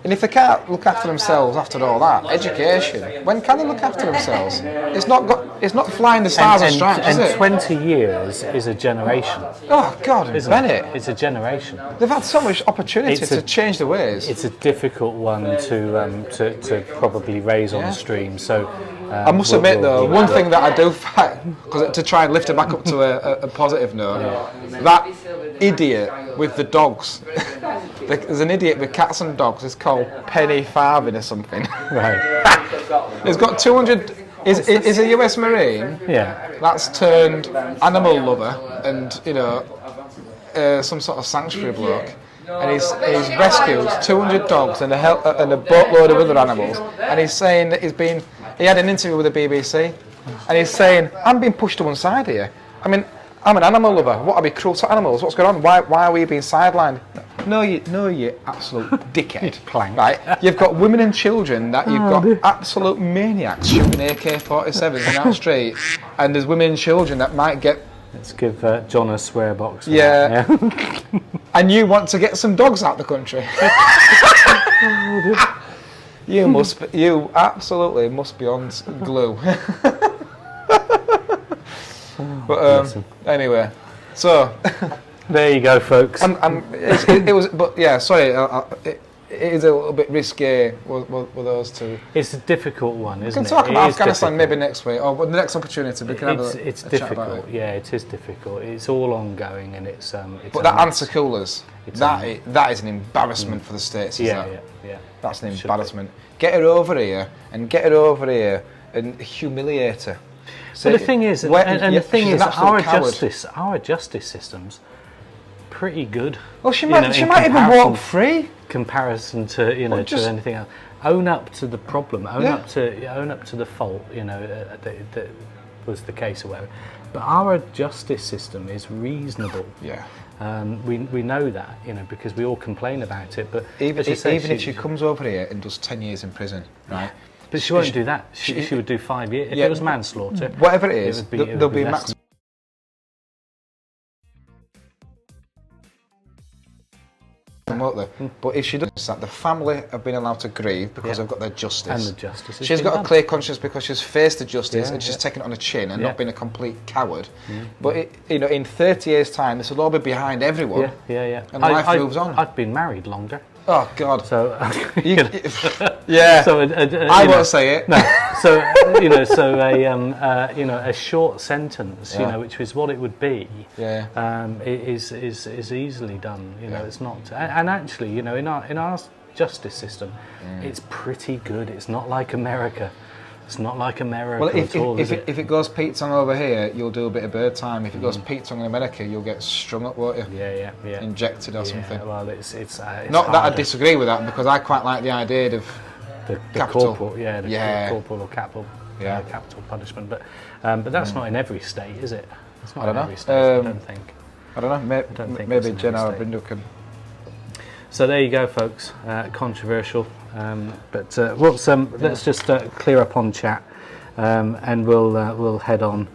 And if they can't look after themselves after all that, education, when can they look after themselves? It's not flying the stars and stripes, is it? 20 years is a generation. Oh God, Bennett. It's a generation. They've had so much opportunity to change the ways. It's a difficult one to probably raise on stream. So I must admit though, one thing that I do fight, to try and lift it back up to a positive note, that idiot with the dogs. There's an idiot with cats and dogs. It's called Penny Farthing or something. Right. He's got 200. Is a US Marine. Yeah. That's turned animal lover and some sort of sanctuary bloke. And he's rescued 200 dogs and a boatload of other animals. And he's saying that he had an interview with the BBC, and he's saying, I'm being pushed to one side here. I mean, I'm an animal lover. What, are we cruel to animals? What's going on? Why are we being sidelined? No, you absolute dickhead. Right? You've got women and children that you've got absolute maniacs shooting AK-47s in our street, and there's women and children that might get. Let's give John a swear box. Yeah. And you want to get some dogs out the country. You absolutely must be on glue. But anyway, so there you go, folks. It was, but yeah, sorry. It is a little bit risque with those two. It's a difficult one, isn't it? We can talk about Afghanistan maybe next week, or the next opportunity. We can have it's difficult. Yeah, it is difficult. It's all ongoing, and it's. But that answer coolers, that is an embarrassment for the States. Yeah. That's an embarrassment. Get her over here and humiliate her. But the thing is, our justice system's pretty good. Well, she might even walk free. Comparison to to anything else. Own up to the problem. Own up to the fault. was the case or whatever. But our justice system is reasonable. Yeah. We know that, you know, because we all complain about it. But Even as you say, if she comes over here and does 10 years in prison, right? But she won't do that. She would do 5 years. If Yeah. it was manslaughter, Whatever it is, it would there'll be less maximum. Won't they? But if she does that, the family have been allowed to grieve because they've got their justice. And the justice has She's been got done. a clear conscience because she's faced the justice Yeah, and she's yeah. taken it on the chin and Yeah. not been a complete coward. But you know, in 30 years' time, this will all be behind everyone. Yeah. And life moves on. I've been married longer, Oh God. so You- you know, yeah. so I you know, won't say it. No, so you know, so a short sentence, you Yeah. know, which is what it would be, Yeah. is easily done. You know, it's not, and actually, you know, in our justice system, it's pretty good. It's not like America. It's not like America Well, at all, is it? if it goes Pete Tong over here, you'll do a bit of bird time. If it goes Pete Tong in America, you'll get strung up, won't you? Yeah. Injected or Yeah, something. well, it's Not that I harder. disagree with that because I quite like the idea of the capital. corporal, the Yeah. corporal or capital, Yeah. capital punishment. But that's not in every state, is it? It's not I don't in know. every state. I don't think. I don't know. don't think Maybe it's Jen an or estate. Brindle can. So there you go, folks. Controversial, but let's just clear up on chat, and we'll head on.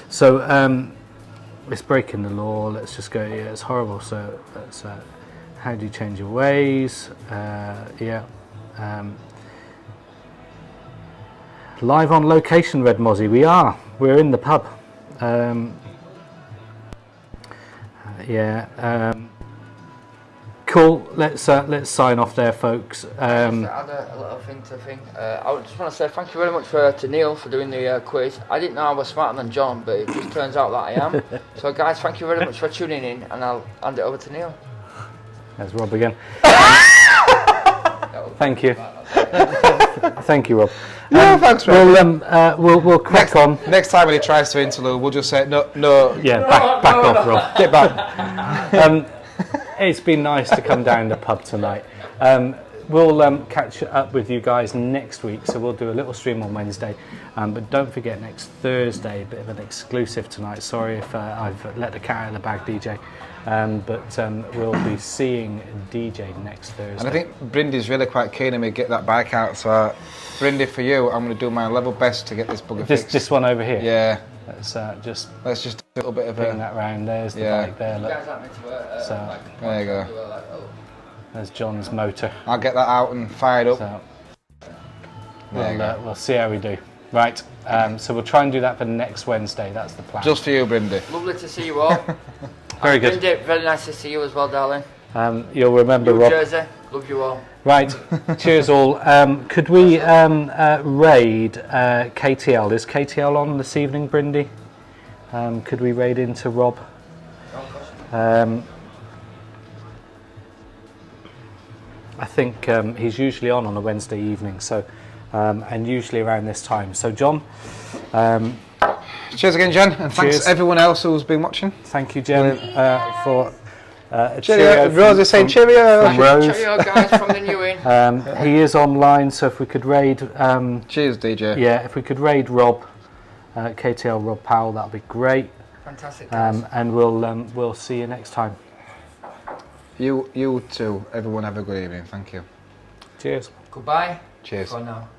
So it's breaking the law. Let's just go. Yeah, it's horrible. So that's how do you change your ways? Live on location, Red Mozzie. We're in the pub. Cool. Let's sign off there, folks. I had a little thing to think. I just want to say thank you very much to Neil for doing the quiz. I didn't know I was smarter than John, but it just turns out that I am. So guys, thank you very much for tuning in, and I'll hand it over to Neil. There's Rob again. Thank you. Thank you, Rob. No, thanks, Rob. We'll crack on. Next time when he tries to interlude, we'll just say no. Yeah, back off, Rob. Get back. It's been nice to come down the pub tonight. We'll catch up with you guys next week, so we'll do a little stream on Wednesday. But don't forget, next Thursday, a bit of an exclusive tonight. Sorry if I've let the cat out of the bag, DJ. But we'll be seeing DJ next Thursday. And I think Brindy's really quite keen on me to get that bike out. So, Brindy, for you, I'm going to do my level best to get this bugger fixed. This one over here. Yeah. Let's just do a little bit of bring that round. There's the bike there. Look. So there you go. There's John's motor. I'll get that out and fired up. So we'll see how we do. Right. So we'll try and do that for next Wednesday. That's the plan. Just for you, Brindy. Lovely to see you all. Very good. Brindy, very nice to see you as well, darling. You'll remember, New Rob. Jersey, love you all. Right. Cheers, all. Could we raid KTL? Is KTL on this evening, Brindy? Could we raid into Rob? I think he's usually on a Wednesday evening, so and usually around this time. So, John. Cheers again, Jen, and thanks Cheers. everyone else who's been watching. Thank you, Jen, for a Cheerio. Rose is saying cheerio. From Rose. Cheerio, guys, from the new in. He is online, so if we could raid... Cheers, DJ. Yeah, if we could raid Rob, KTL Rob Powell, that would be great. Fantastic, guys. And we'll see you next time. You too. Everyone have a good evening. Thank you. Cheers. Goodbye. Cheers. For now.